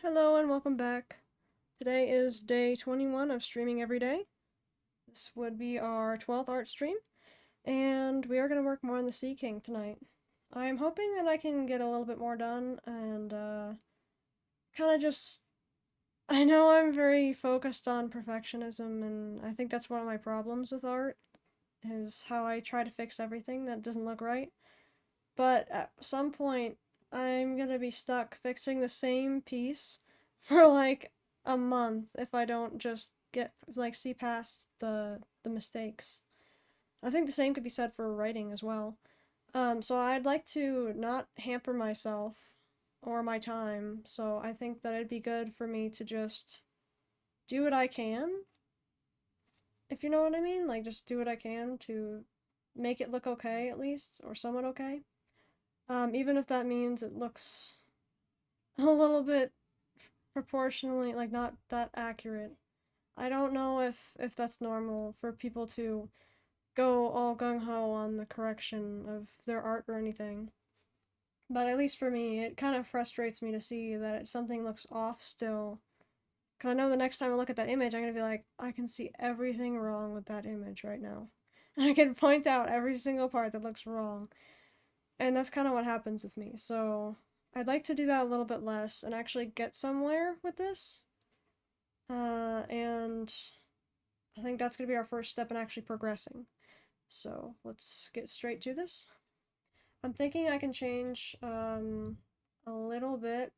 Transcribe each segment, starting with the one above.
Hello and welcome back. Today is day 21 of streaming every day. This would be our 12th art stream, and we are going to work more on the Sea King tonight. I'm hoping that I can get a little bit more done and kind of just. I know I'm very focused on perfectionism, and I think that's one of my problems with art, is how I try to fix everything that doesn't look right. But at some point, I'm gonna be stuck fixing the same piece for like a month if I don't just get see past the mistakes. I think the same could be said for writing as well. So I'd like to not hamper myself or my time. So I think that it'd be good for me to just do what I can, if you know what I mean. Like just do what I can to make it look okay at least, or somewhat okay. Even if that means it looks a little bit proportionally like not that accurate. I don't know if that's normal for people to go all gung ho on the correction of their art or anything. But at least for me, it kind of frustrates me to see that something looks off still. Cause I know the next time I look at that image, I'm gonna be like, I can see everything wrong with that image right now. I can point out every single part that looks wrong. And that's kind of what happens with me. So I'd like to do that a little bit less and actually get somewhere with this. And I think that's going to be our first step in actually progressing. So let's get straight to this. I'm thinking I can change a little bit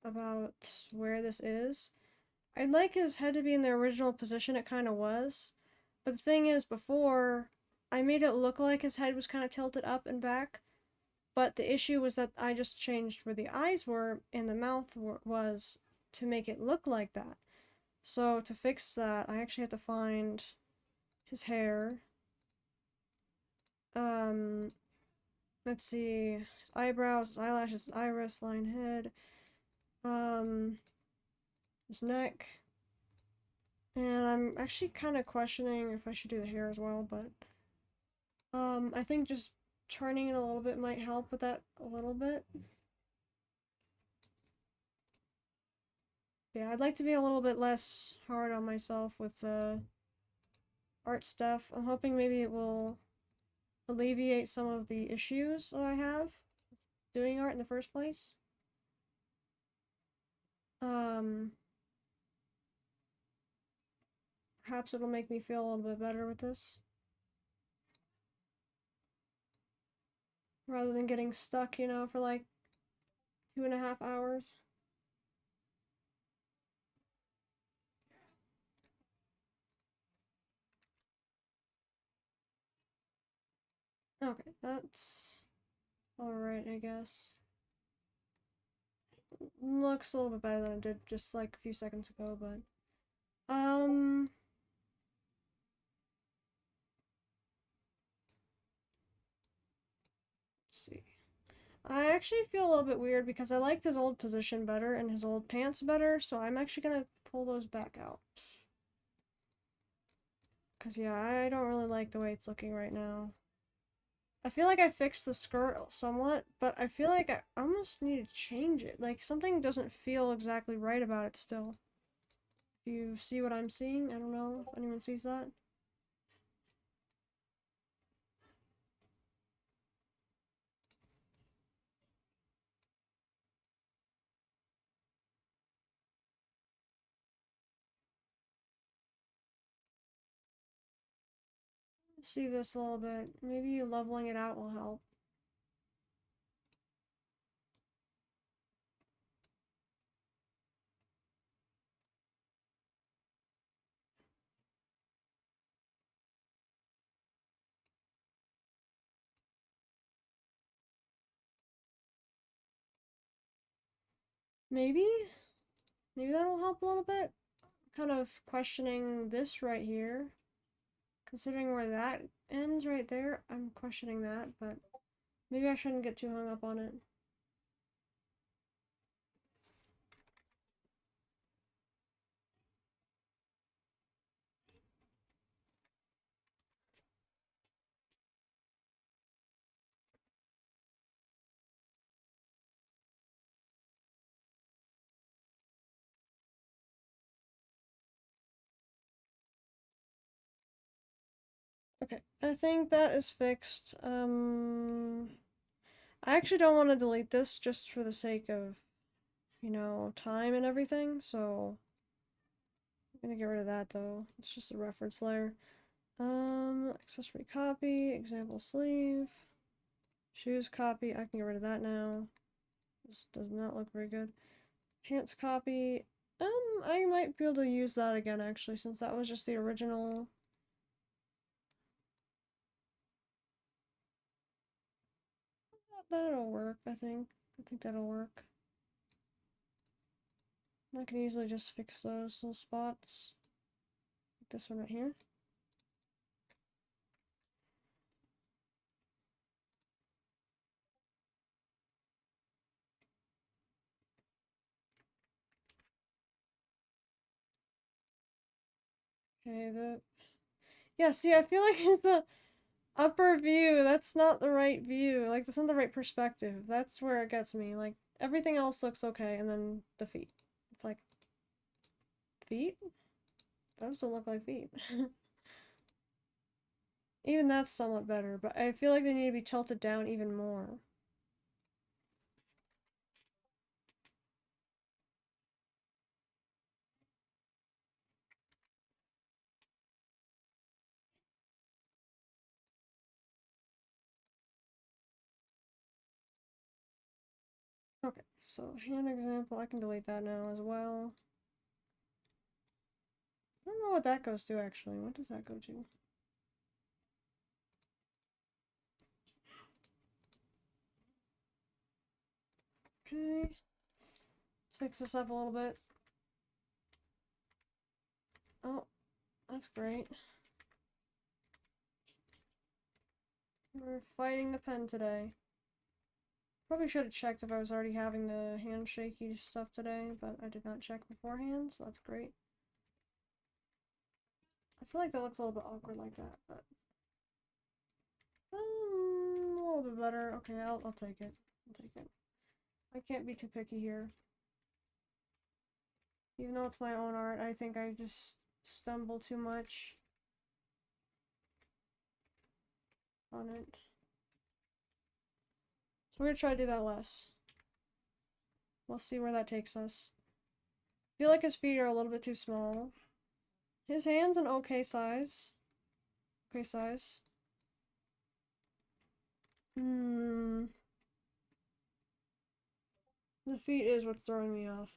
about where this is. I'd like his head to be in the original position it kind of was. But the thing is, before, I made it look like his head was kind of tilted up and back. But the issue was that I just changed where the eyes were and the mouth was to make it look like that. So to fix that, I actually have to find his hair. Um, let's see, his eyebrows, his eyelashes, his iris, line, head, um, his neck. And I'm actually kind of questioning if I should do the hair as well, but I think just turning it a little bit might help with that a little bit. Yeah, I'd like to be a little bit less hard on myself with the art stuff. I'm hoping maybe it will alleviate some of the issues that I have doing art in the first place. Um, Perhaps it'll make me feel a little bit better with this. Rather than getting stuck, for like 2.5 hours. Okay, that's alright, I guess. Looks a little bit better than it did just like a few seconds ago, but let's see. I actually feel a little bit weird because I liked his old position better and his old pants better, so I'm actually gonna pull those back out. Cause yeah, I don't really like the way it's looking right now. I feel like I fixed the skirt somewhat, but I feel like I almost need to change it. Like something doesn't feel exactly right about it still. If you see what I'm seeing, I don't know if anyone sees that. See this a little bit. Maybe leveling it out will help. Maybe? Maybe that'll help a little bit. Kind of questioning this right here. Considering where that ends right there, I'm questioning that, but maybe I shouldn't get too hung up on it. Okay, I think that is fixed. I actually don't want to delete this just for the sake of, time and everything, so I'm gonna get rid of that though. It's just a reference layer. Accessory copy, example sleeve, shoes copy, I can get rid of that now. This does not look very good. Pants copy, I might be able to use that again actually, since that was just the original. That'll work, I think. I think that'll work. I can easily just fix those little spots. Like this one right here. Okay, yeah, see, I feel like it's the upper view. That's not the right view. Like, that's not the right perspective. That's where it gets me. Like, everything else looks okay, and then the feet. It's like, feet? Those don't look like feet. Even that's somewhat better, but I feel like they need to be tilted down even more. Okay, so hand example, I can delete that now as well. I don't know what that goes to actually. What does that go to? Okay, let's fix this up a little bit. Oh, that's great. We're fighting the pen today. Probably should have checked if I was already having the handshaky stuff today, but I did not check beforehand, so that's great. I feel like that looks a little bit awkward like that, but a little bit better. Okay, I'll take it. I'll take it. I can't be too picky here. Even though it's my own art, I think I just stumble too much on it. So we're gonna try to do that less. We'll see where that takes us. I feel like his feet are a little bit too small. His hand's an okay size. Okay size. Hmm. The feet is what's throwing me off.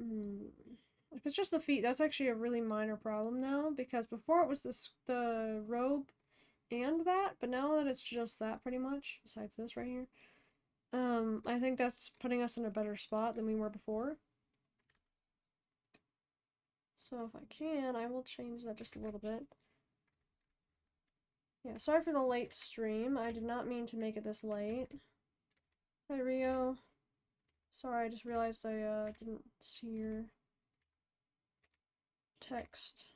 Hmm. If it's just the feet, that's actually a really minor problem now, because before it was the robe and that, but now that it's just that pretty much, besides this right here, I think that's putting us in a better spot than we were before. So if I can, I will change that just a little bit. Yeah, sorry for the late stream. I did not mean to make it this late. Hi, Rio. Sorry, I just realized I didn't see your text.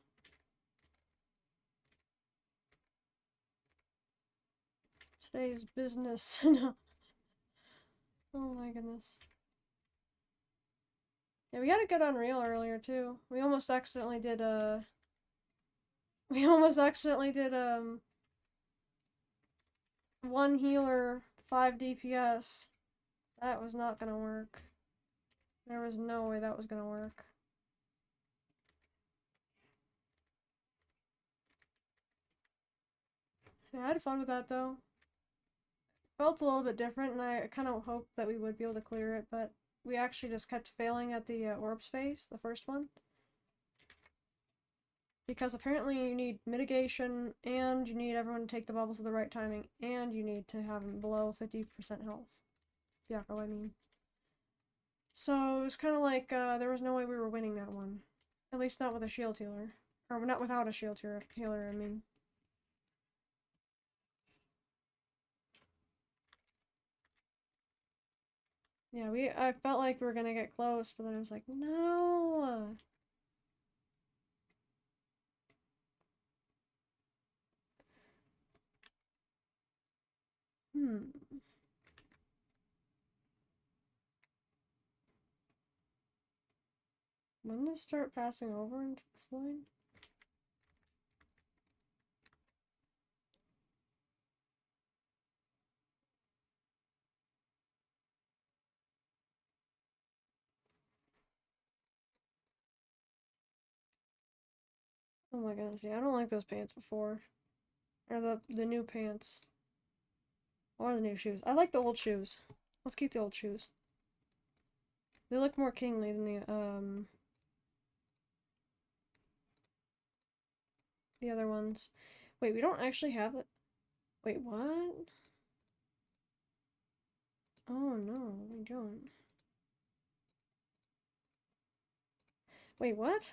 Today's business. No. Oh my goodness. Yeah, we had a good Unreal earlier too. We almost accidentally did we almost accidentally did one healer 5 DPS. That was not gonna work. There was no way that was gonna work. Yeah, I had fun with that though. Felt a little bit different, and I kind of hoped that we would be able to clear it, but we actually just kept failing at the orbs phase, the first one. Because apparently you need mitigation, and you need everyone to take the bubbles at the right timing, and you need to have them below 50% health. Yeah, I mean. So it was kind of like there was no way we were winning that one. At least not with a shield healer. Or not without a shield healer, I mean. Yeah, I felt like we were gonna get close, but then I was like, no! Hmm. When does it start passing over into this line? Oh my goodness, yeah, I don't like those pants before. Or the new pants. Or the new shoes. I like the old shoes. Let's keep the old shoes. They look more kingly than the other ones. Wait, we don't actually have it. Wait, what? Oh no, we don't. Wait, what?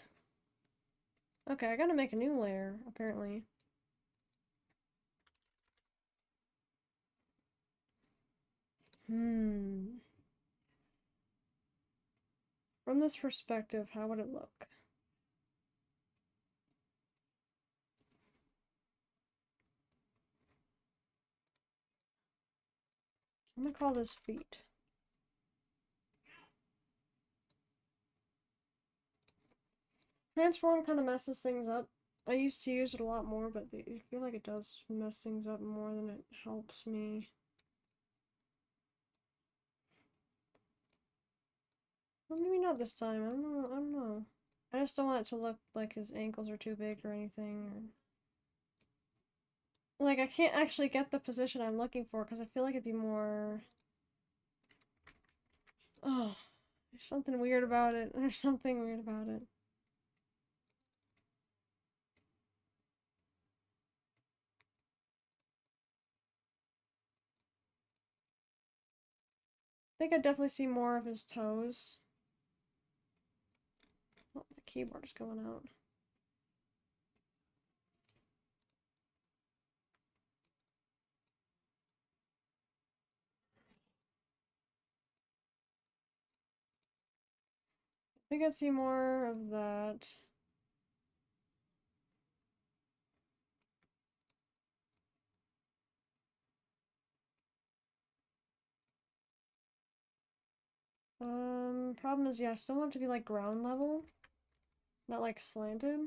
Okay, I gotta make a new layer, apparently. Hmm. From this perspective, how would it look? I'm gonna call this feet. Transform kind of messes things up. I used to use it a lot more, but I feel like it does mess things up more than it helps me. Well, maybe not this time. I don't know. I don't know. I just don't want it to look like his ankles are too big or anything. Or... Like, I can't actually get the position I'm looking for because I feel like it'd be more... Oh, there's something weird about it. There's something weird about it. I think I definitely see more of his toes. Oh, my keyboard is going out. I think I'd see more of that. Problem is, yeah, I still want it to be like ground level, not like slanted.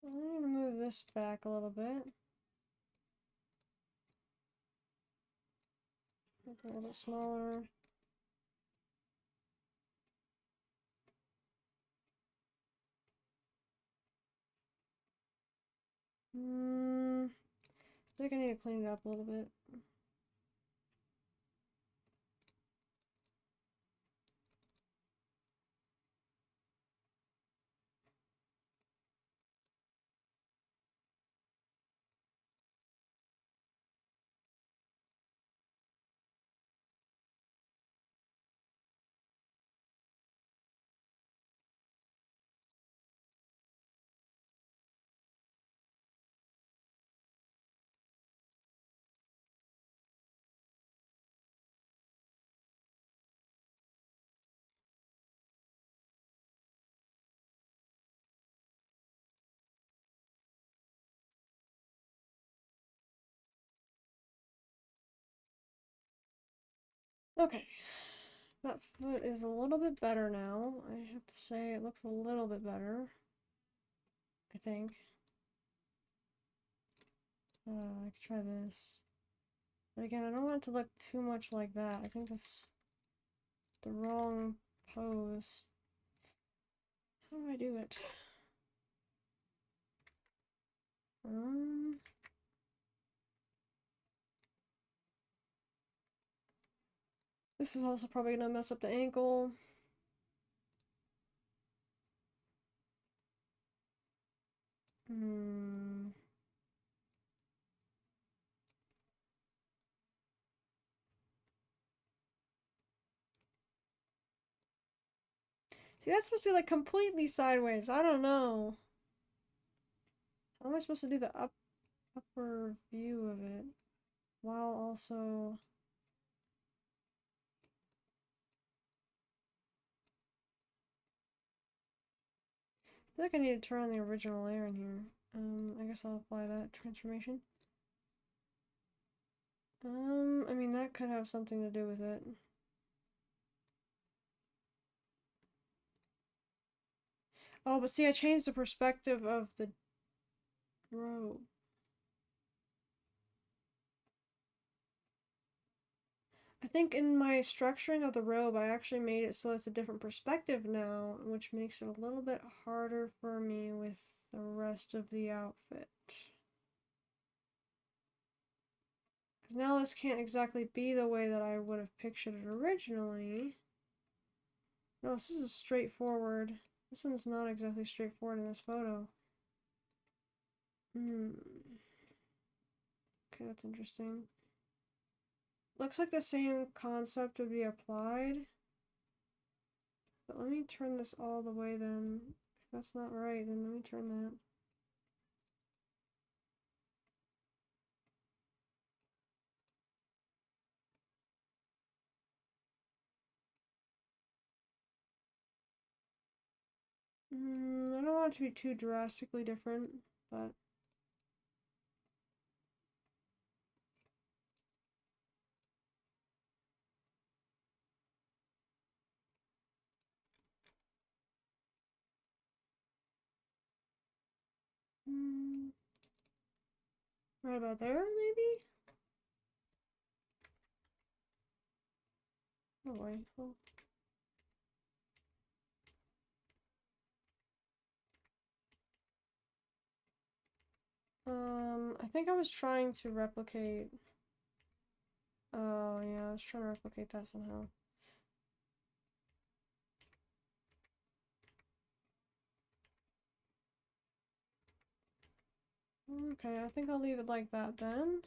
I'm gonna move this back a little bit. Make it a little bit smaller. I think I need to clean it up a little bit. Okay, that foot is a little bit better now. I have to say it looks a little bit better, I think. I could try this. But again, I don't want it to look too much like that. I think that's the wrong pose. How do I do it? Um, this is also probably gonna mess up the ankle. Hmm. See, that's supposed to be like completely sideways. I don't know. How am I supposed to do the upper view of it while also... feel like I need to turn on the original layer in here. I guess I'll apply that transformation. I mean, that could have something to do with it. Oh, but see, I changed the perspective of the robe. I think in my structuring of the robe, I actually made it so it's a different perspective now, which makes it a little bit harder for me with the rest of the outfit. Now this can't exactly be the way that I would have pictured it originally. No, this is straightforward. This one's not exactly straightforward in this photo. Okay, that's interesting. Looks like the same concept would be applied. But let me turn this all the way then. If that's not right, then let me turn that. I don't want it to be too drastically different, but right about there, maybe? Oh, wait. Oh. I think I was trying to replicate. Oh, yeah, I was trying to replicate that somehow. Okay, I think I'll leave it like that then.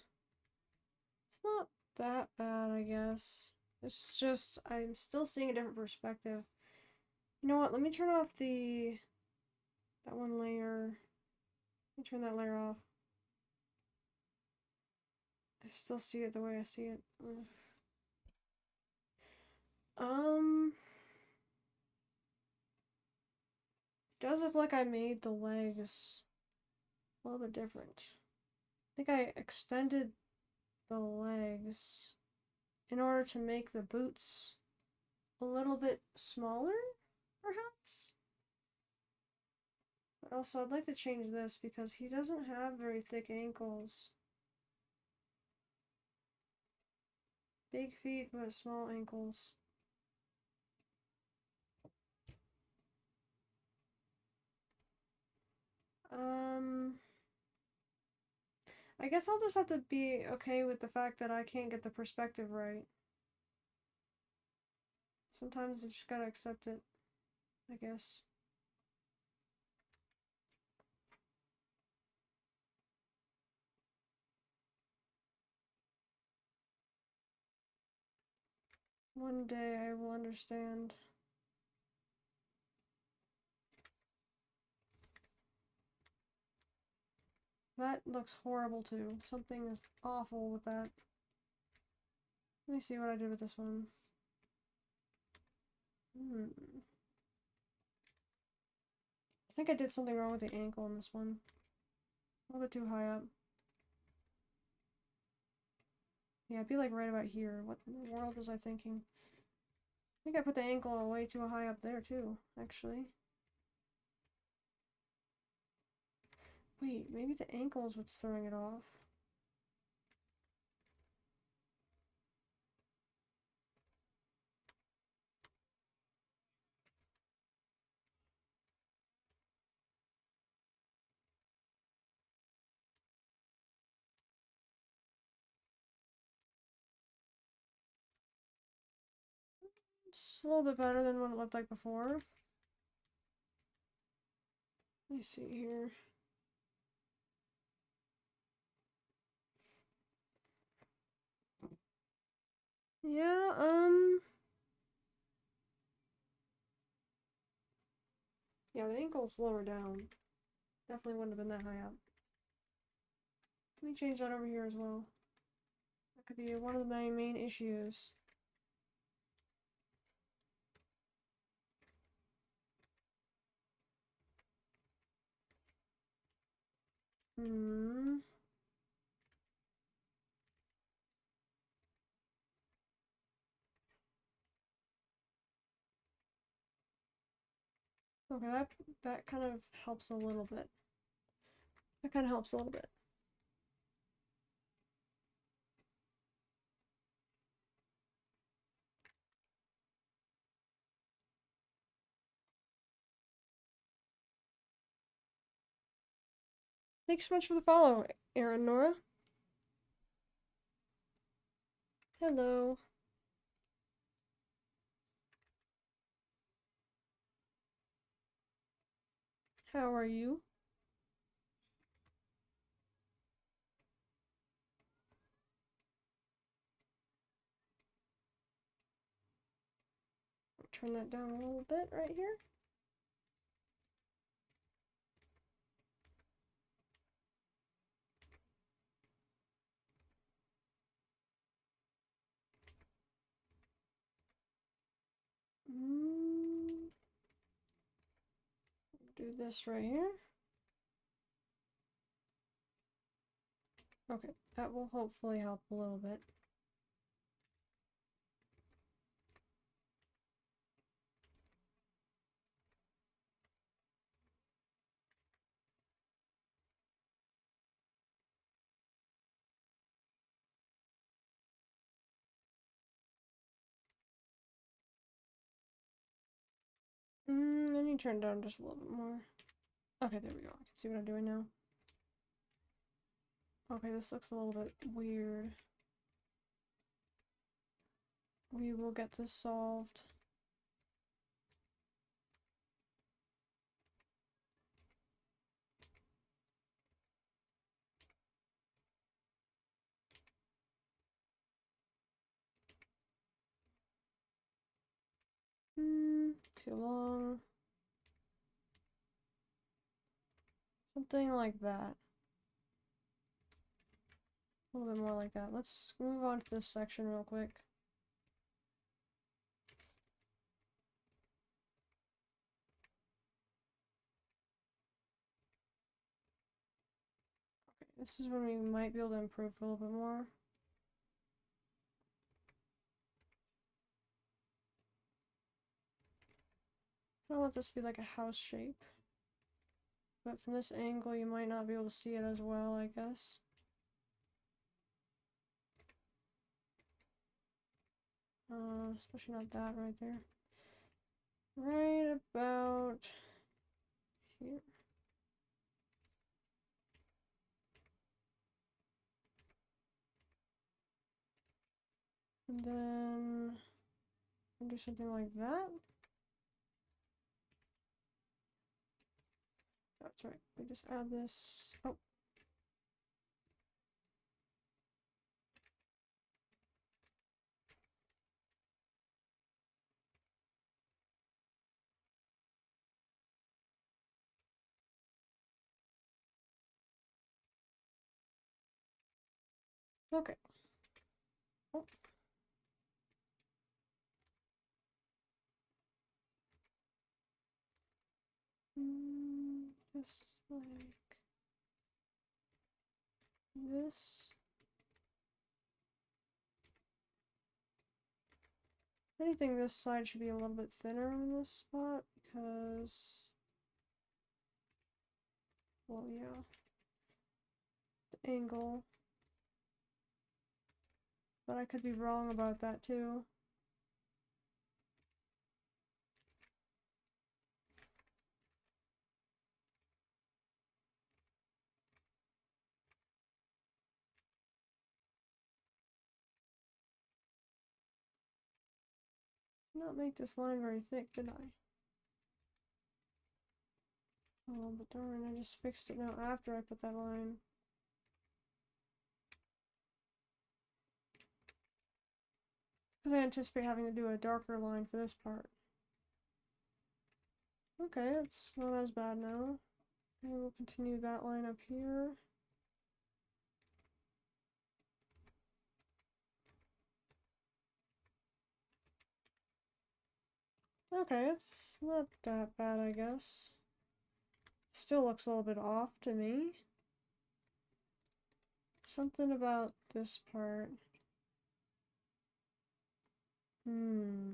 It's not that bad, I guess. It's just, I'm still seeing a different perspective. You know what, let me turn off that one layer. Let me turn that layer off. I still see it the way I see it. Does look like I made the legs a little bit different. I think I extended the legs in order to make the boots a little bit smaller, perhaps? But also, I'd like to change this because he doesn't have very thick ankles. Big feet, but small ankles. I guess I'll just have to be okay with the fact that I can't get the perspective right. Sometimes I just gotta accept it, I guess. One day I will understand. That looks horrible too. Something is awful with that. Let me see what I did with this one. I think I did something wrong with the ankle in this one. A little bit too high up. Yeah, it'd be like right about here. What in the world was I thinking? I think I put the ankle way too high up there too, actually. Wait, maybe the ankle is what's throwing it off. It's a little bit better than what it looked like before. Let me see here. Yeah, yeah, the ankle's lower down. Definitely wouldn't have been that high up. Let me change that over here as well. That could be one of my main issues. Hmm. Okay, that kind of helps a little bit. That kind of helps a little bit. Thanks so much for the follow, Aaron Nora. Hello. How are you? Turn that down a little bit right here. Do this right here. Okay, that will hopefully help a little bit. I need to turn it down just a little bit more. Okay, there we go. I can see what I'm doing now. Okay, this looks a little bit weird. We will get this solved. Too long. Something like that. A little bit more like that. Let's move on to this section real quick. Okay, this is when we might be able to improve a little bit more. I don't want this to be like a house shape. But from this angle, you might not be able to see it as well, I guess. Especially not that right there. Right about here. And then do something like that. That's right. We just add this. Oh. Okay. Oh. Just like this. I think this side should be a little bit thinner on this spot because, well, yeah, the angle. But I could be wrong about that too. Did not make this line very thick, did I? Oh, but darn, I just fixed it now after I put that line. Because I anticipate having to do a darker line for this part. Okay, it's not as bad now. And we'll continue that line up here. Okay, it's not that bad, I guess. Still looks a little bit off to me. Something about this part. Hmm.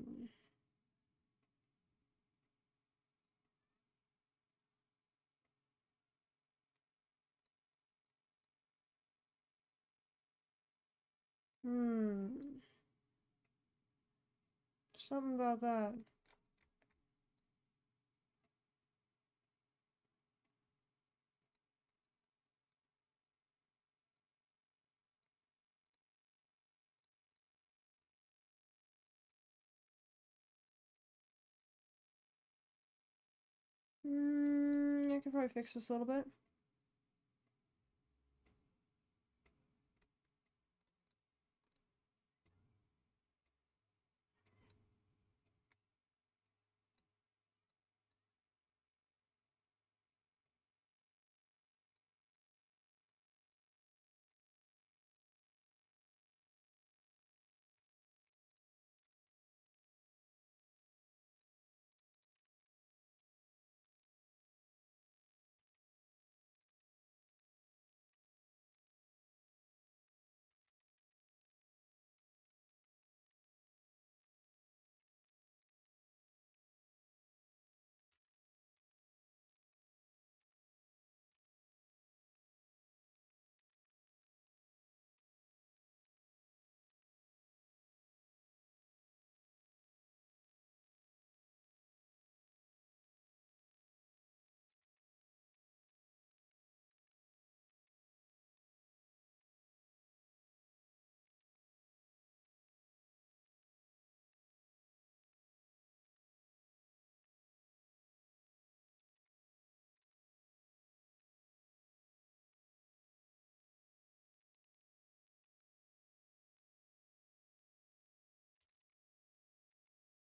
Hmm. Something about that. I could probably fix this a little bit.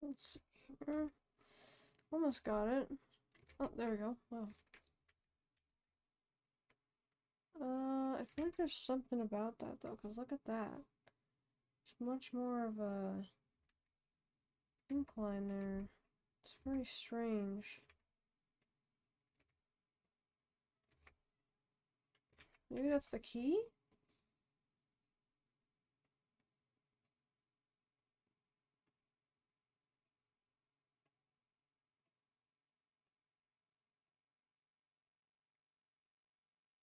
Let's see here. Almost got it. Oh, there we go. Wow. I feel like there's something about that though, because look at that. It's much more of a incline there. It's very strange. Maybe that's the key?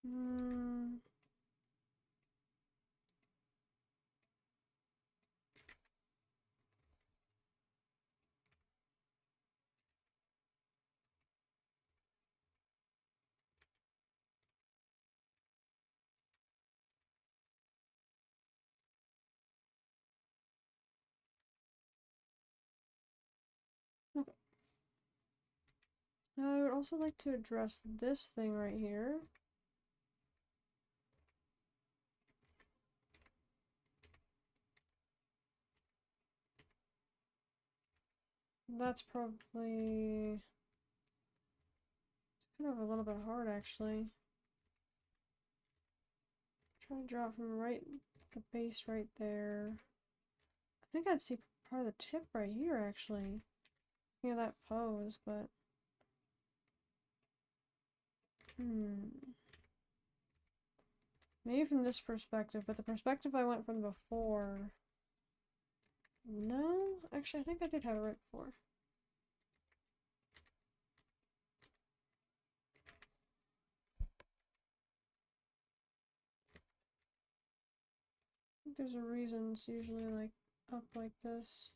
Hmm. Okay. Now I would also like to address this thing right here. That's probably kind of a little bit hard actually. Try to draw it from right the base right there. I think I'd see part of the tip right here actually. Yeah, that pose, but maybe from this perspective, but the perspective I went from before. No, actually I think I did have it right before. I think there's a reason it's usually like up like this.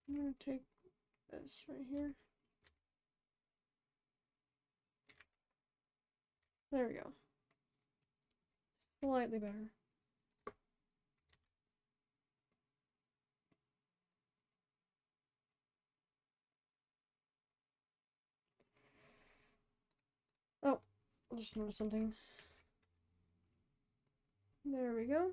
I'm gonna take this right here. There we go. Slightly better. Oh, I just noticed something. There we go.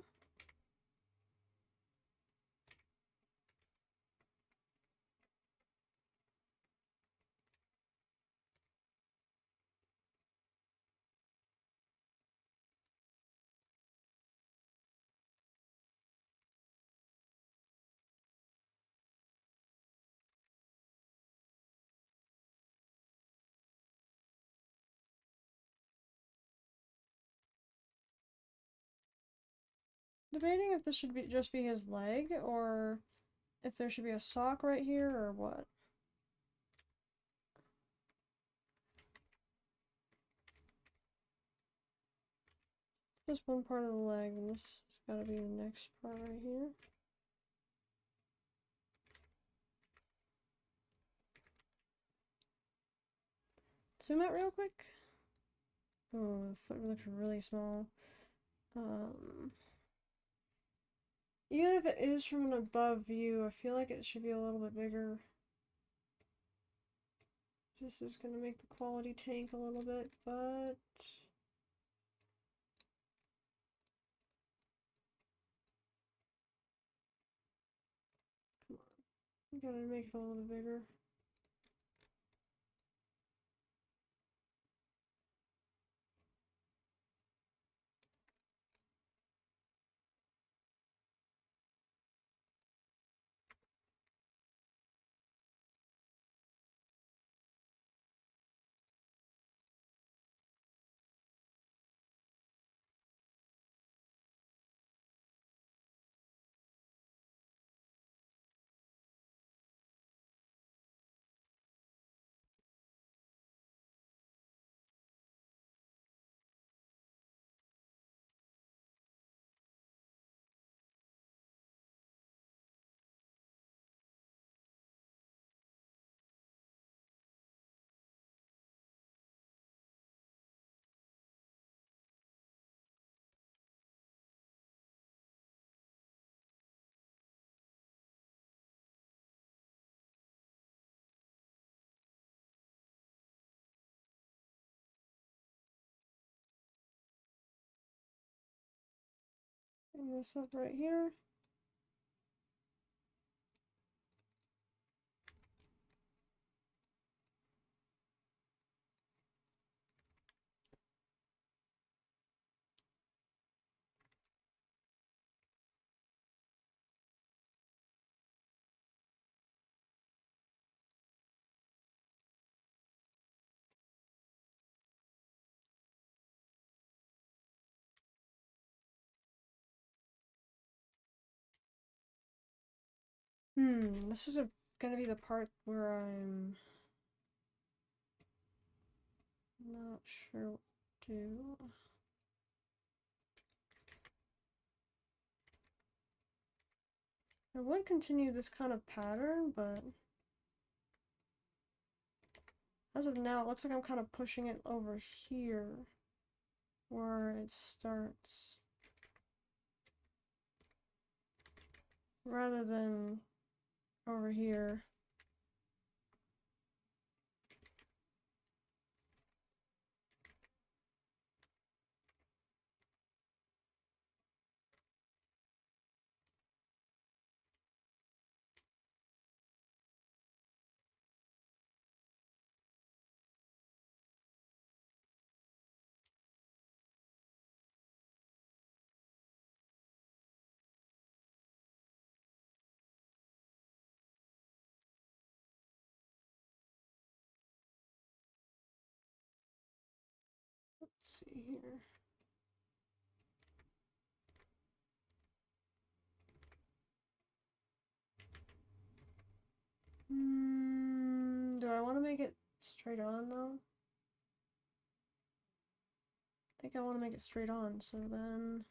Debating if this should be just be his leg or if there should be a sock right here or what. This one part of the leg, and this has got to be the next part right here. Zoom out real quick. Oh, the foot looks really small. Even if it is from an above view, I feel like it should be a little bit bigger. This is gonna make the quality tank a little bit, but come on, we gotta make it a little bit bigger. Bring this up right here. This is gonna be the part where I'm not sure what to do. I would continue this kind of pattern, but as of now, it looks like I'm kind of pushing it over here where it starts rather than over here. Let's see here. Do I want to make it straight on though? I think I want to make it straight on, so then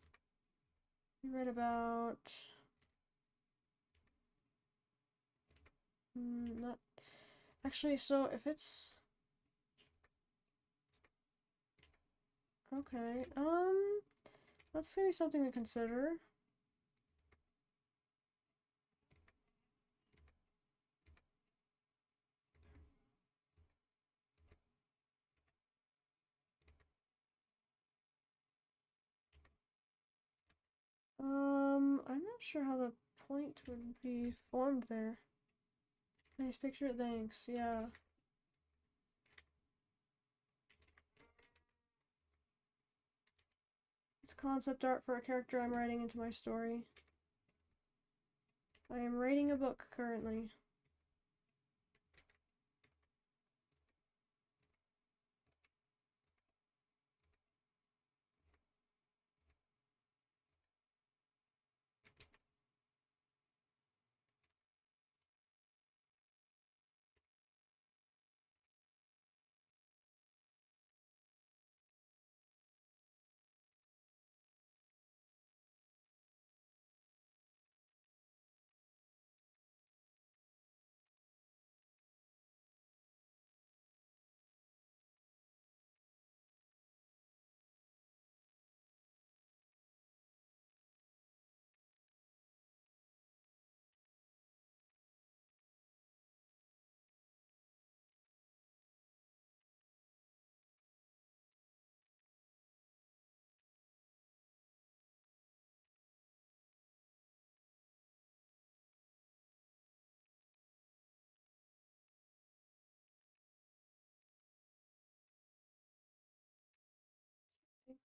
right about not actually, so if it's okay, that's gonna be something to consider. I'm not sure how the point would be formed there. Nice picture, thanks. Yeah. It's concept art for a character I'm writing into my story. I am writing a book currently.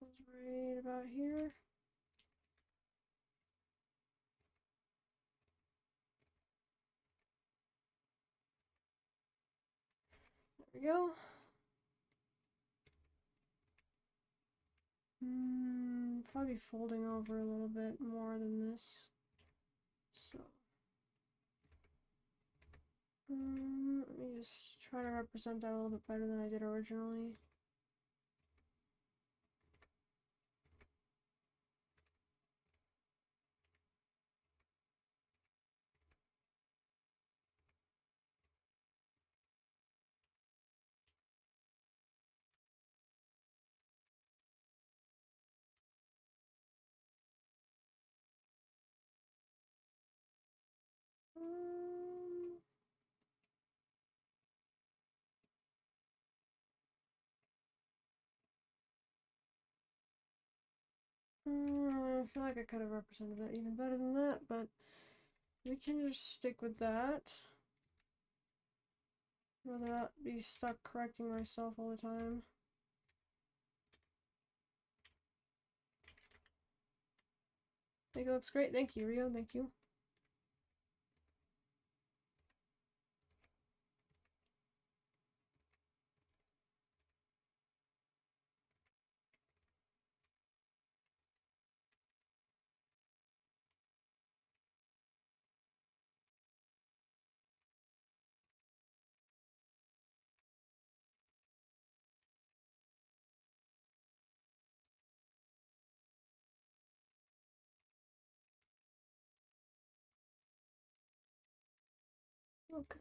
was right about here. There we go. Probably folding over a little bit more than this. So, let me just try to represent that a little bit better than I did originally. I feel like I could have represented that even better than that, but we can just stick with that. Rather not be stuck correcting myself all the time. I think it looks great. Thank you, Rio. Thank you. Okay.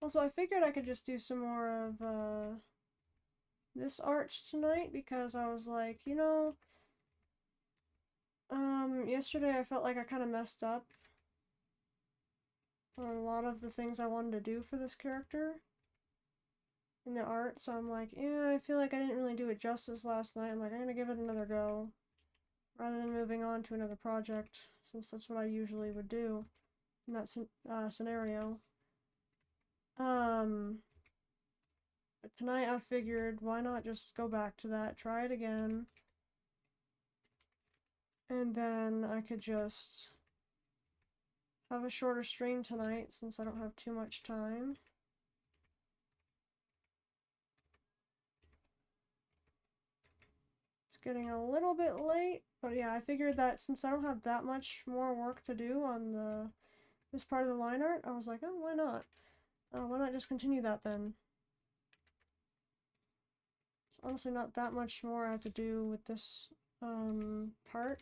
Also, I figured I could just do some more of this arch tonight because I was like, yesterday I felt like I kind of messed up on a lot of the things I wanted to do for this character in the art, so I'm like, yeah, I feel like I didn't really do it justice last night. I'm like, I'm gonna give it another go rather than moving on to another project, since that's what I usually would do in that scenario. But tonight I figured, why not just go back to that, try it again, and then I could just have a shorter stream tonight since I don't have too much time. It's getting a little bit late, but yeah, I figured that since I don't have that much more work to do on this part of the line art, I was like, oh, why not? Why not just continue that then? It's honestly not that much more I have to do with this part.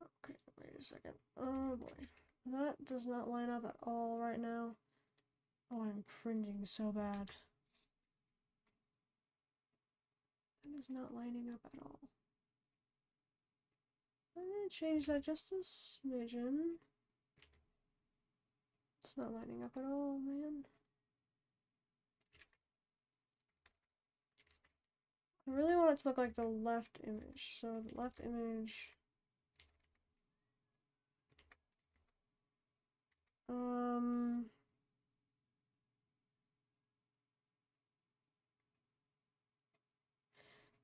Okay, wait a second. Oh boy. That does not line up at all right now. Oh, I'm cringing so bad. That is not lining up at all. I'm gonna change that just a smidgen. It's not lining up at all, man. I really want it to look like the left image. So the left image.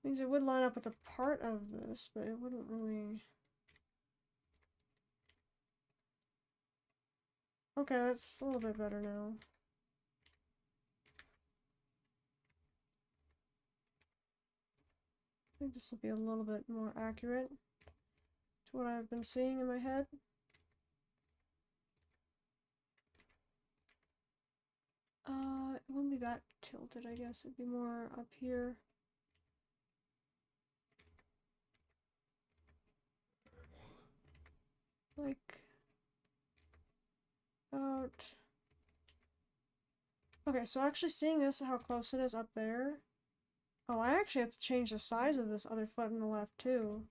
Means it would line up with a part of this, but it wouldn't really. Okay, that's a little bit better now. I think this will be a little bit more accurate to what I've been seeing in my head. It wouldn't be that tilted, I guess. It'd be more up here. Like, about... Okay, so actually seeing this, how close it is up there. Oh, I actually have to change the size of this other foot on the left, too.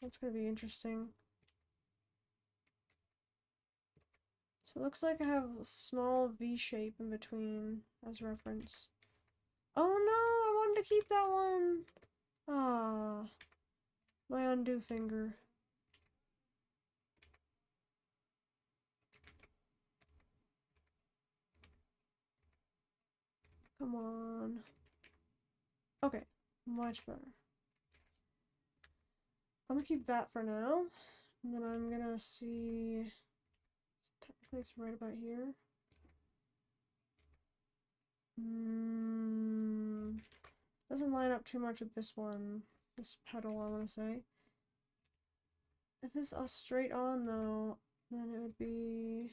That's gonna be interesting. So it looks like I have a small V shape in between as reference. Oh no, I wanted to keep that one. Ah, my undo finger. Come on. Okay, much better. I'm gonna keep that for now. And then I'm gonna see. Technically, it's right about here. Doesn't line up too much with this one. This pedal, I want to say. If it's a straight on, though, then it would be.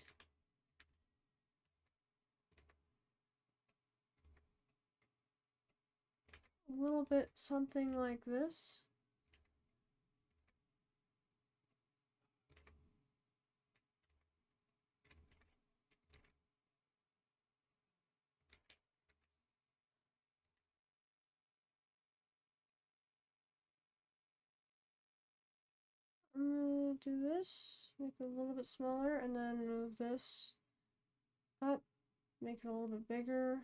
A little bit something like this. I'm gonna do this, make it a little bit smaller, and then move this up, make it a little bit bigger.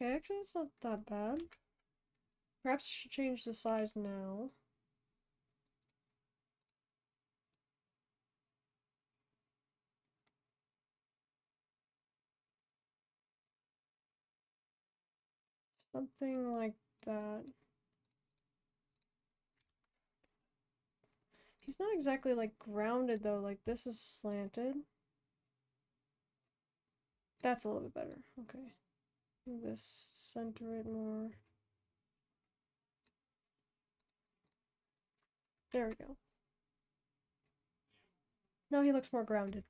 Okay, actually, it's not that bad. Perhaps I should change the size now. Something like that. He's not exactly like grounded though, like this is slanted. That's a little bit better. Okay. Move this, center it more. There we go. Now he looks more grounded.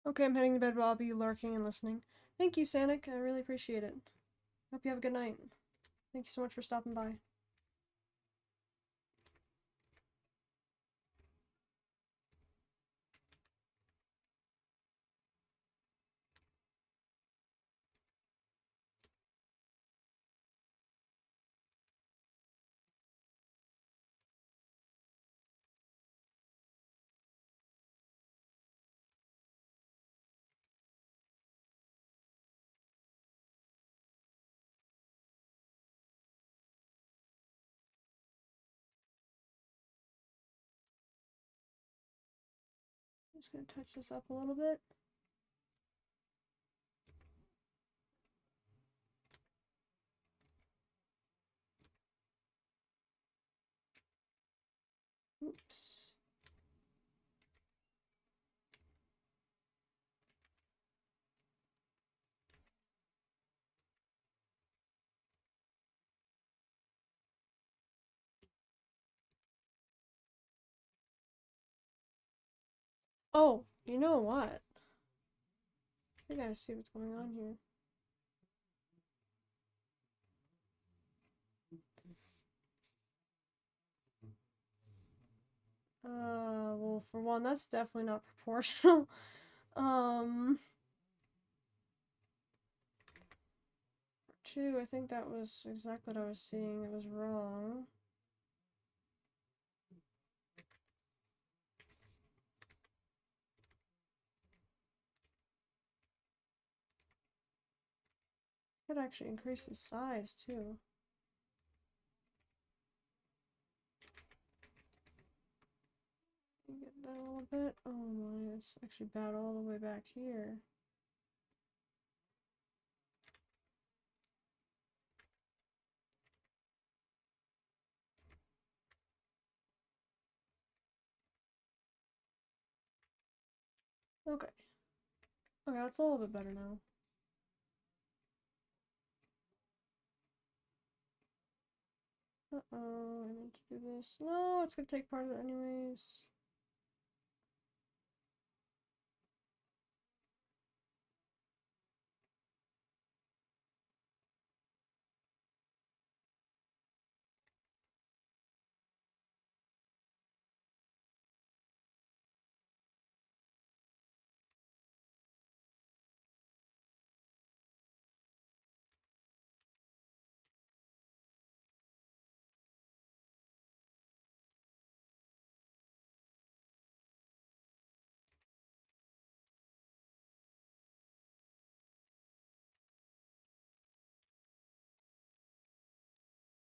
Okay, I'm heading to bed, but I'll be lurking and listening. Thank you, Sanic. I really appreciate it. Hope you have a good night. Thank you so much for stopping by. I'm just gonna touch this up a little bit. Oops. Oh, you know what? I gotta see what's going on here. Well, for one, that's definitely not proportional. For two, I think that was exactly what I was seeing. It was wrong. Could actually increase the size too. Get that a little bit. Oh my, it's actually bad all the way back here. Okay. Okay, that's a little bit better now. Uh-oh, I meant to do this. No, it's gonna take part of it anyways.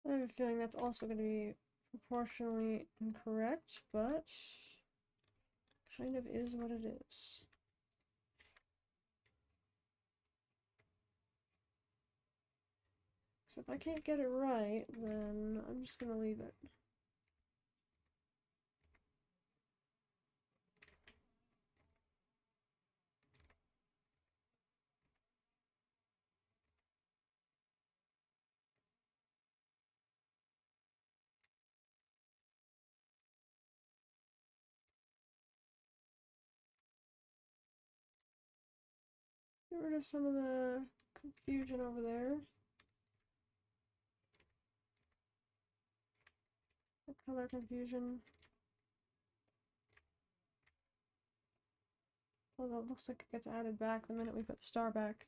I have a feeling that's also going to be proportionally incorrect, but kind of is what it is. So if I can't get it right, then I'm just going to leave it. Get rid of some of the confusion over there. The color confusion. Although it looks like it gets added back the minute we put the star back.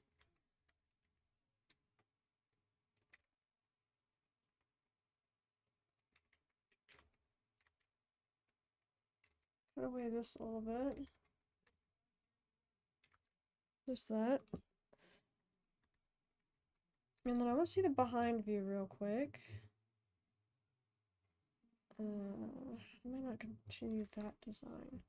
Cut away this a little bit. Just that. And then I want to see the behind view real quick. I might not continue that design.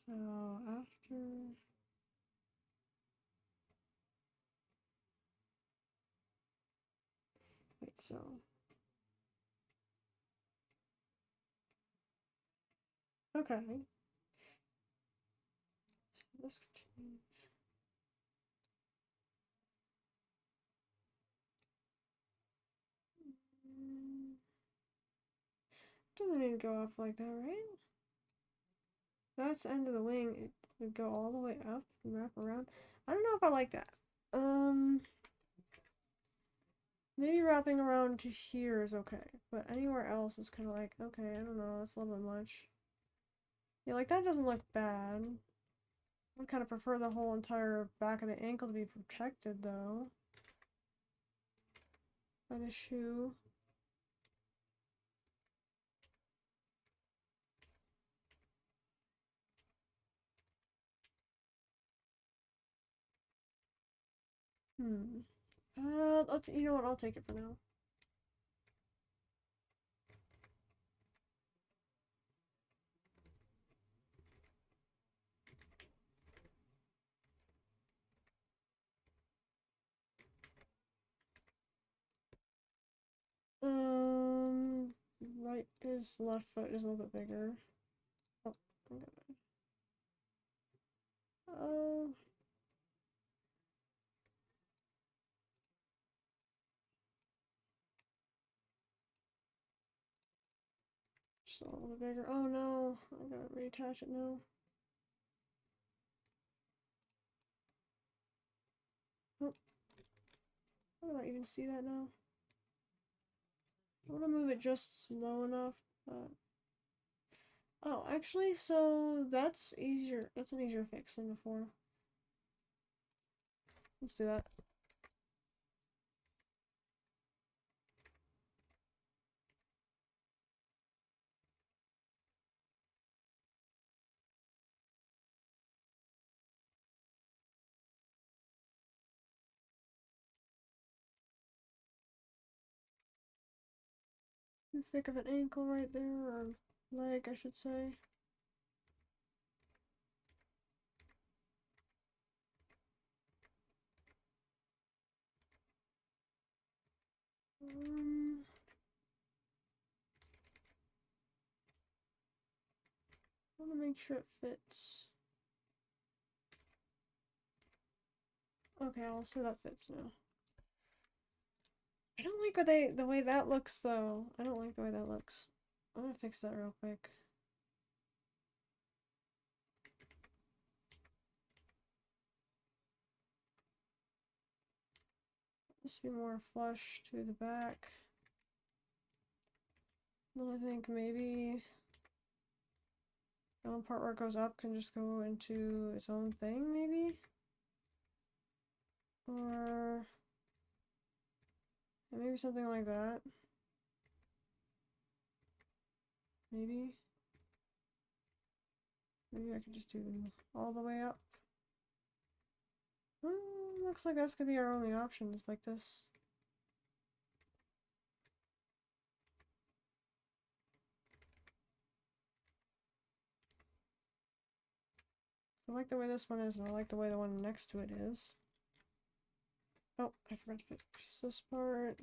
So after wait, so okay. So this continues. Doesn't need to go off like that, right? That's the end of the wing. It would go all the way up and wrap around. I don't know if I like that. Maybe wrapping around to here is okay, but anywhere else is kind of like, okay, I don't know, that's a little bit much. Yeah, like that doesn't look bad. I kind of prefer the whole entire back of the ankle to be protected though by the shoe. You know what? I'll take it for now. Right is left foot is a little bit bigger. Oh, I'm gonna. Oh, just a little bit bigger. Oh no, I gotta reattach it now. Oh, how do I even see that now? I want to move it just slow enough. But... Oh, actually, so that's easier. That's an easier fix than before. Let's do that. Too thick of an ankle right there, or leg, I should say. I want to make sure it fits. Okay, I'll say that fits now. I don't like the way that looks though. I don't like the way that looks. I'm gonna fix that real quick. Just be more flush to the back. Then I think maybe the one part where it goes up can just go into its own thing, maybe? Or maybe something like that. Maybe. Maybe I could just do all the way up. Looks like that's gonna be our only options like this. So I like the way this one is, and I like the way the one next to it is. Oh, I forgot to fix this part.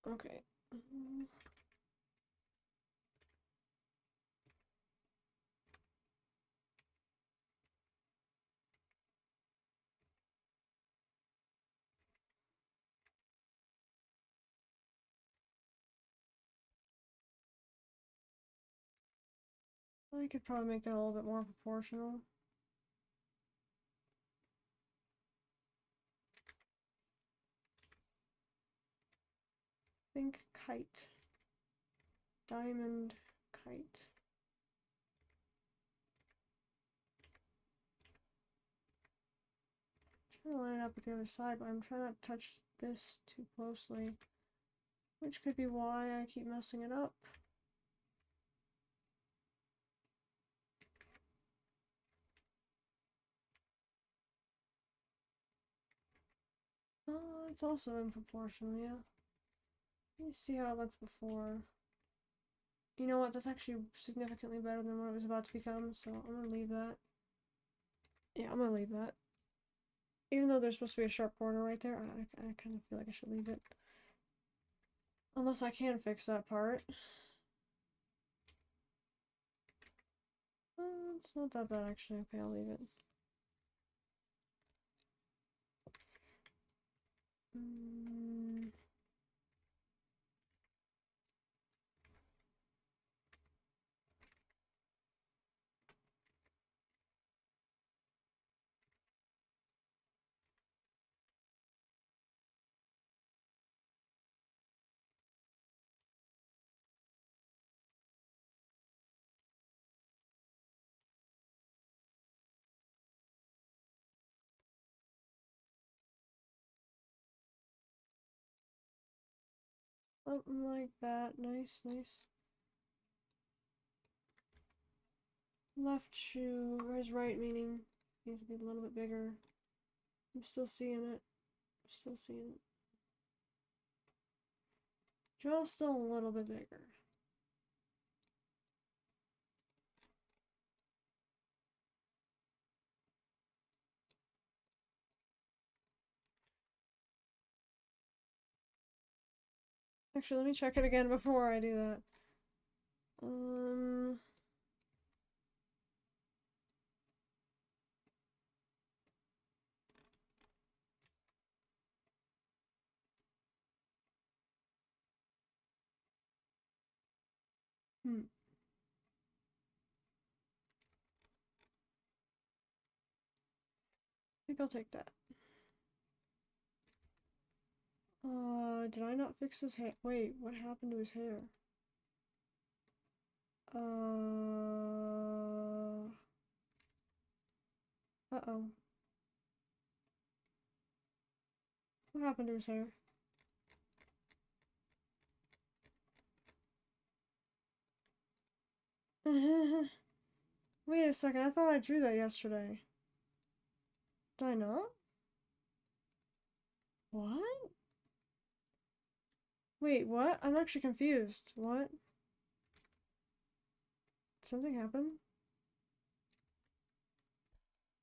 Okay. I could probably make that a little bit more proportional. Think kite. Diamond kite. Trying to line it up with the other side, but I'm trying not to touch this too closely. Which could be why I keep messing it up. It's also in proportion, yeah. Let me see how it looks before. You know what, that's actually significantly better than what it was about to become, so I'm gonna leave that. Yeah, I'm gonna leave that. Even though there's supposed to be a sharp corner right there, I kind of feel like I should leave it. Unless I can fix that part. It's not that bad actually. Okay, I'll leave it. Something like that. Nice, nice. Left shoe, or his right meaning, needs to be a little bit bigger. I'm still seeing it. I'm still seeing it. Just a little bit bigger. Actually, let me check it again before I do that. I think I'll take that. Did I not fix his hair? Wait, what happened to his hair? Uh-oh. What happened to his hair? Wait a second, I thought I drew that yesterday. Did I not? What? Wait, what? I'm actually confused. What? Something happened?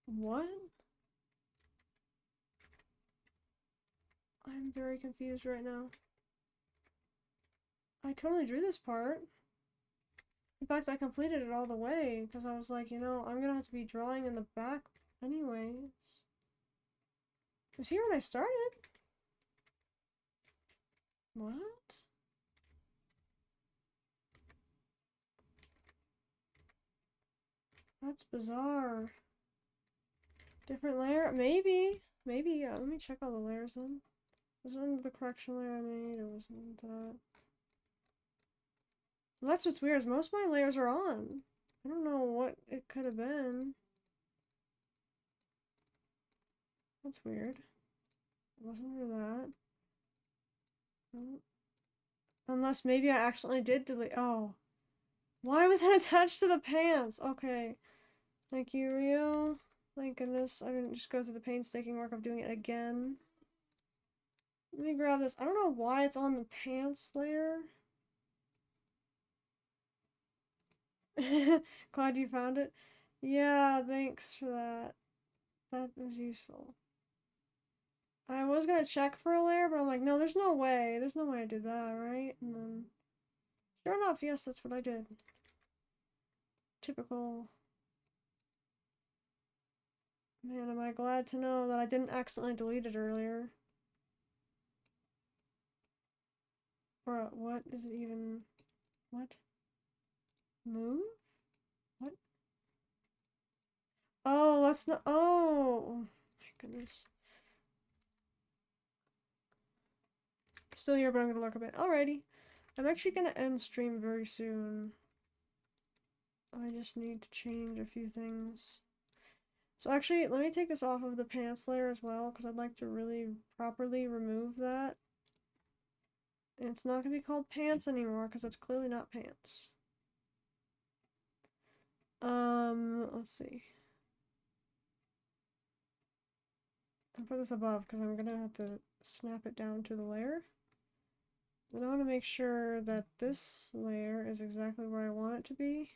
What? I'm very confused right now. I totally drew this part. In fact, I completed it all the way because I was like, you know, I'm gonna have to be drawing in the back anyways. was here when I started. What? That's bizarre. Different layer? Maybe. Maybe, yeah. Let me check all the layers then. Was it under the correction layer I made, or wasn't that? Well, that's what's weird, is most of my layers are on. I don't know what it could have been. That's weird. It wasn't under that. No. Unless maybe I accidentally did delete. Oh. Why was it attached to the pants? Okay. Thank you, Rio. Thank goodness I didn't just go through the painstaking work of doing it again. Let me grab this. I don't know why it's on the pants layer. Glad you found it. Yeah, thanks for that. That was useful. I was gonna check for a layer, but I'm like, no, there's no way. There's no way I did that, right? And then, sure enough, yes, that's what I did. Typical. Man, am I glad to know that I didn't accidentally delete it earlier. Or what is it even? What? Move? What? Oh, let's not. Oh, my goodness. Still here, but I'm gonna lurk a bit. Alrighty. I'm actually gonna end stream very soon. I just need to change a few things. So actually, let me take this off of the pants layer as well, because I'd like to really properly remove that. And it's not going to be called pants anymore, because it's clearly not pants. Let's see. I'll put this above, because I'm going to have to snap it down to the layer. Then I want to make sure that this layer is exactly where I want it to be.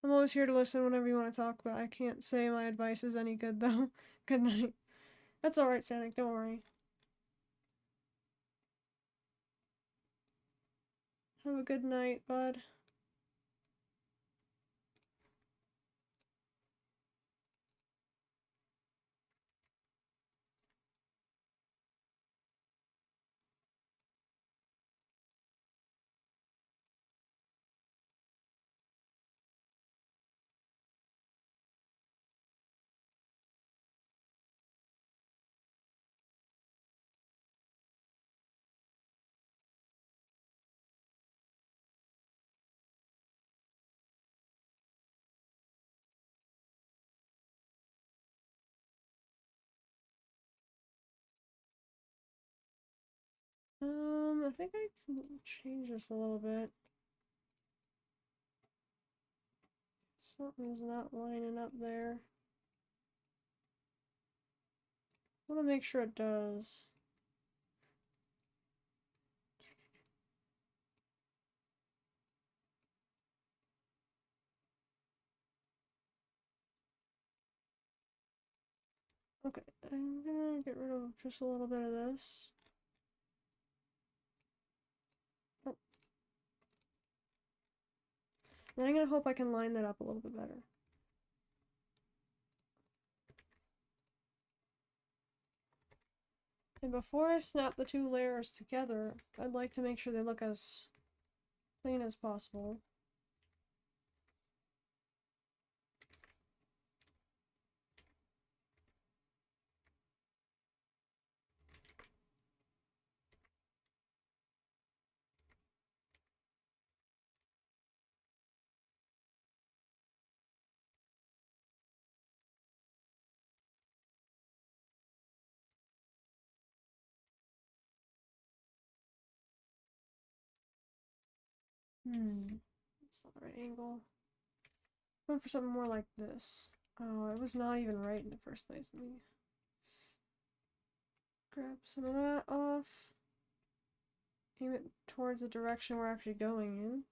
I'm always here to listen whenever you want to talk, but I can't say my advice is any good, though. Good night. That's alright, Sanic, don't worry. Have a good night, bud. I think I can change this a little bit. Something's not lining up there. I want to make sure it does. Okay, I'm gonna get rid of just a little bit of this. Oh. And I'm gonna hope I can line that up a little bit better. And before I snap the two layers together, I'd like to make sure they look as clean as possible. That's not the right angle. I'm going for something more like this. Oh, it was not even right in the first place. Let me grab some of that off. Aim it towards the direction we're actually going in.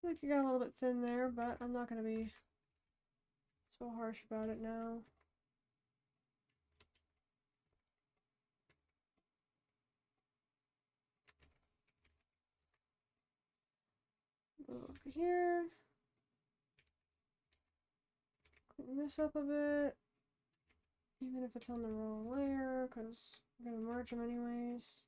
I think you got a little bit thin there, but I'm not gonna be so harsh about it now. Over here. Clean this up a bit. Even if it's on the wrong layer, because I'm gonna merge them anyways.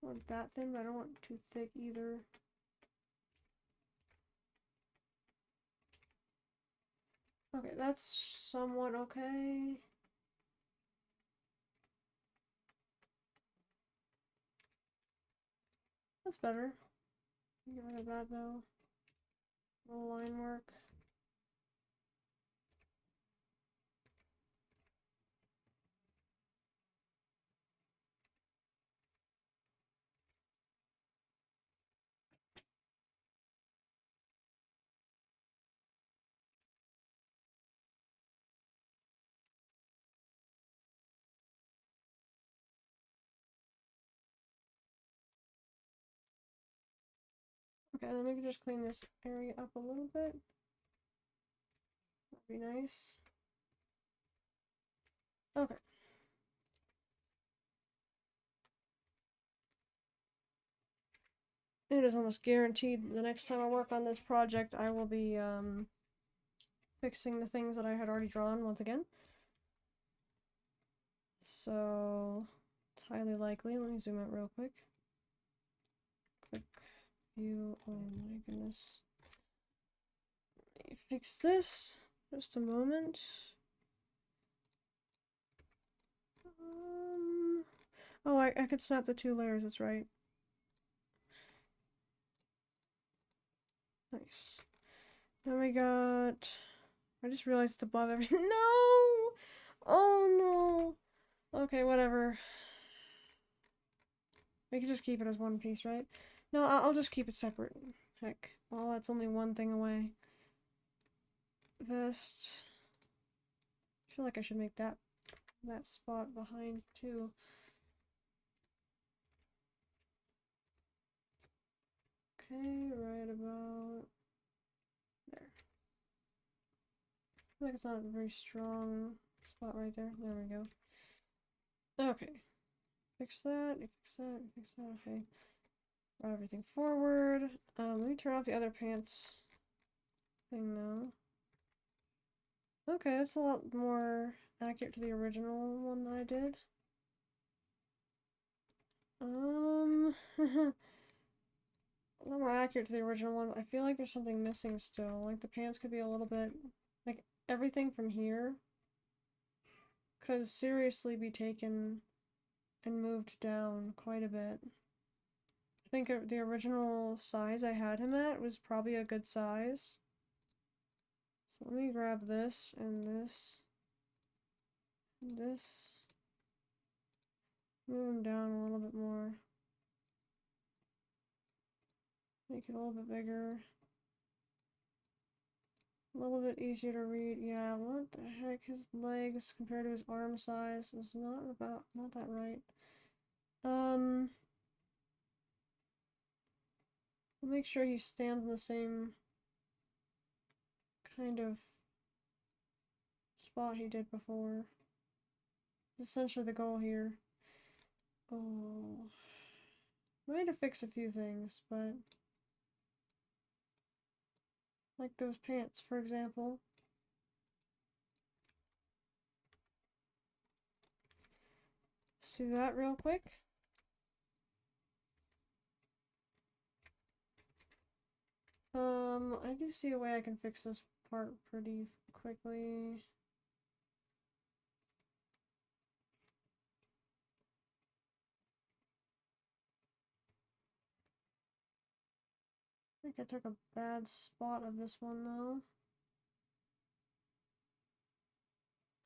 I want that thin, but I don't want it too thick either. Okay, that's somewhat okay. That's better. Get rid of that though. No line work. Okay, then maybe just clean this area up a little bit. That'd be nice. Okay. It is almost guaranteed the next time I work on this project, I will be fixing the things that I had already drawn once again. So, it's highly likely. Let me zoom out real quick. Quick view. Oh my goodness. Let me fix this. Just a moment. Oh, I could snap the two layers, that's right. Nice. Then we got... I just realized it's above everything. No! Oh no! Okay, whatever. We can just keep it as one piece, right? No, I'll just keep it separate. Heck. Well, that's only one thing away. Vest. I feel like I should make that spot behind too. Okay, right about there. I feel like it's not a very strong spot right there. There we go. Okay. Fix that, fix that, fix that, okay. Brought everything forward. Let me turn off the other pants thing now. Okay, that's a lot more accurate to the original one that I did. A lot more accurate to the original one. I feel like there's something missing still. Like the pants could be a little bit, like everything from here could seriously be taken and moved down quite a bit. I think the original size I had him at was probably a good size. So let me grab this and this and this. Move him down a little bit more. Make it a little bit bigger. A little bit easier to read. Yeah, what the heck? His legs compared to his arm size is not that right. I'll make sure he stands in the same kind of spot he did before. It's essentially the goal here. Oh. I need to fix a few things, but like those pants, for example. Let's do that real quick. I do see a way I can fix this part pretty quickly. I think I took a bad spot of this one though.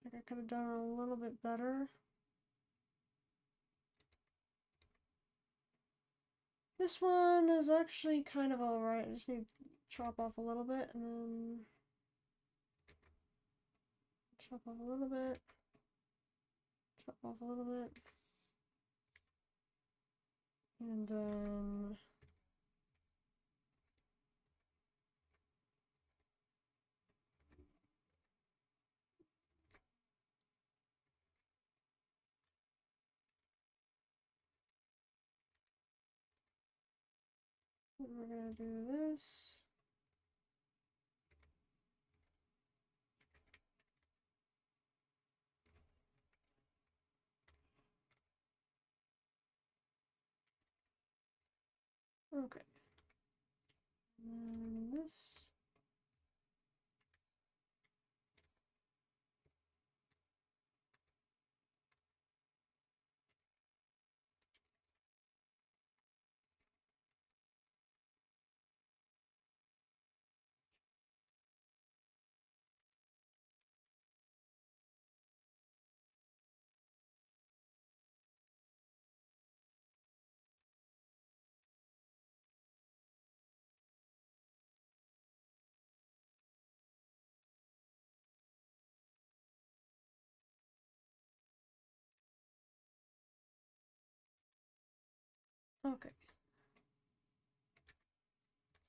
I think I could have done it a little bit better. This one is actually kind of alright. I just need to chop off a little bit and then chop off a little bit. Chop off a little bit. And then we're gonna do this. Okay. And this. Okay.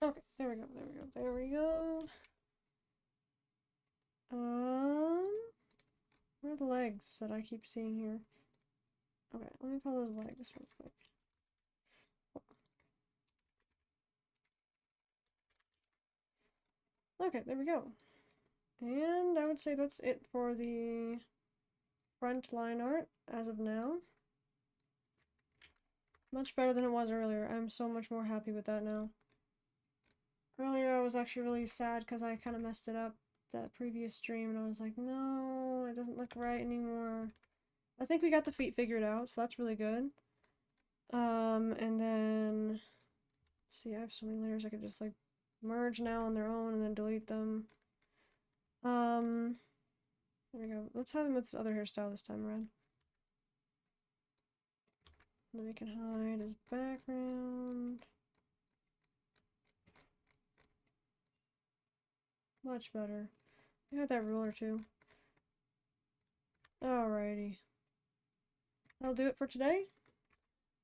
Okay, there we go, there we go, there we go. Where are the legs that I keep seeing here? Okay, let me call those legs real quick. Okay, there we go. And I would say that's it for the front line art as of now. Much better than it was earlier. I'm so much more happy with that now. Earlier I was actually really sad because I kind of messed it up that previous stream and I was like, no, it doesn't look right anymore. I think we got the feet figured out, so that's really good. And then, let's see, I have so many layers I could just like merge now on their own and then delete them. There we go. Let's have him with this other hairstyle this time around. And then we can hide his background. Much better. I had that ruler too. Alrighty. That'll do it for today.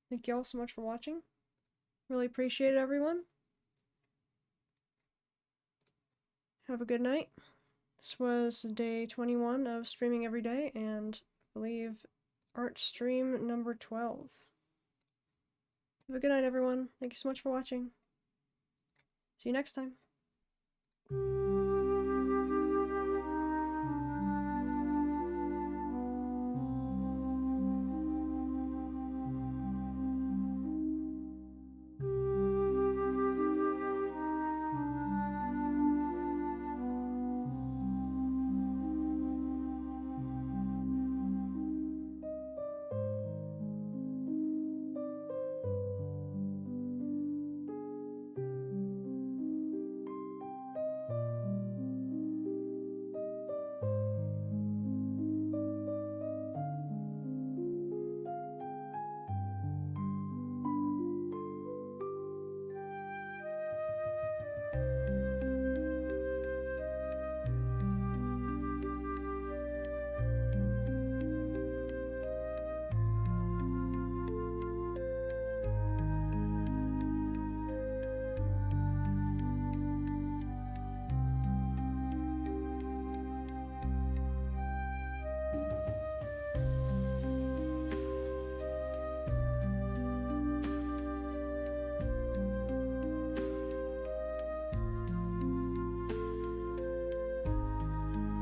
Thank you all so much for watching. Really appreciate it, everyone. Have a good night. This was day 21 of streaming every day, and I believe art stream number 12. Have a good night, everyone. Thank you so much for watching. See you next time.